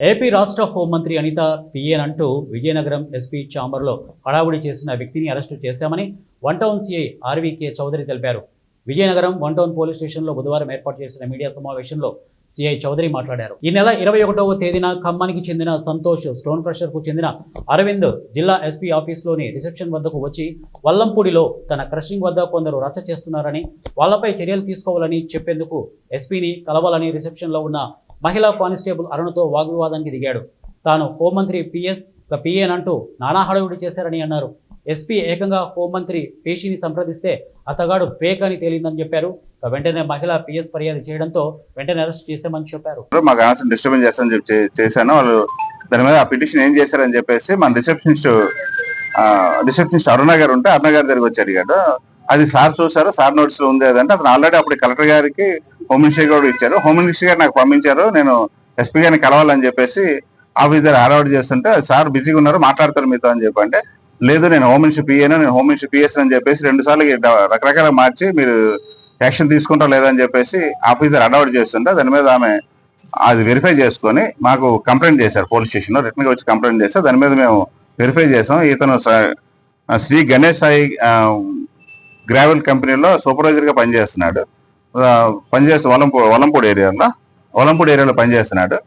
AP రాష్ట్ర హోంమంత్రి Anitha PN అంటూ విజయనగరం ఎస్పీ ఛాంబర్లో హడావుడి చేసిన వ్యక్తిని అరెస్టు చేశామని వన్ టౌన్ సీఐ ఆర్వీకే చౌదరి తెలిపారు. విజయనగరం వన్ టౌన్ పోలీస్ స్టేషన్లో బుధవారం ఏర్పాటు చేసిన మీడియా సమావేశంలో సీఐ చౌదరి మాట్లాడారు. ఈ నెల 21వ తేదీన ఖమ్మానికి చెందిన సంతోష్, స్టోన్ క్రషర్కు చెందిన అరవింద్ జిల్లా ఎస్పీ ఆఫీస్లోని రిసెప్షన్ వద్దకు వచ్చి వల్లంపూడిలో తన క్రషింగ్ వద్ద కొందరు రచ్చ చేస్తున్నారని, వాళ్లపై చర్యలు తీసుకోవాలని చెప్పేందుకు ఎస్పీని కలవాలని రిసెప్షన్లో ఉన్న మహిళా కానిస్టేబుల్ అరుణ్తో వాగ్వివాదానికి దిగాడు. తాను హోంమంత్రి పిఎన్ అంటూ నానా హడావుడి చేశారని అన్నారు. ఎస్పీ ఏకంగా హోంమంత్రి పేషిని సంప్రదిస్తే అతగాడు ఫేక్ అని తేలిందని చెప్పారు. వెంటనే మహిళా పిఎస్ ఫిర్యాదు చేయడంతో వెంటనే అరెస్ట్ చేశామని చెప్పారు. మాకు ఆన్సర్ డిస్టర్బెన్స్ చేశాను. వాళ్ళు దాని మీద ఆ పిటిషన్ ఏం చేశారని చెప్పేసి మన రిసెప్షనిస్ట్ అరుణ గారు ఉంటే అరుణ గారి దగ్గరికి వచ్చి అడిగాడు. అది సార్ చూసారు, సార్ నోట్స్ లో ఉంది అదంటే అతను ఆల్రెడీ అప్పుడు కలెక్టర్ గారికి హోమ్ మినిస్టర్ కూడా ఇచ్చారు. హోమ్ మినిస్టర్ గారు నాకు పంపించారు, నేను ఎస్పీ గారిని కలవాలని చెప్పేసి ఆఫీస్ దగ్గర హడావుడి చేస్తుంటే సార్ బిజీగా ఉన్నారు, మాట్లాడతారు మీతో అని చెప్పంటే, లేదు నేను హోమ్ మినిస్టర్ పిఏను, నేను హోమ్ మినిస్టర్ పిఎస్ అని చెప్పేసి 2 సార్లు రకరకాల మార్చి మీరు యాక్షన్ తీసుకుంటారు లేదని చెప్పేసి ఆఫీసర్ హడావుడి చేస్తుంటే దాని మీద ఆమె అది వెరిఫై చేసుకొని మాకు కంప్లైంట్ చేశారు. పోలీస్ స్టేషన్లో రిటర్న్ గా వచ్చి కంప్లైంట్ చేశారు. దాని మీద మేము వెరిఫై చేసాం. ఇతను శ్రీ గణేష్ సాయి గ్రావెల్ కంపెనీలో సూపర్వైజర్ గా పనిచేస్తున్నాడు. వలంపూడి ఏరియాలో పనిచేస్తున్నాడు.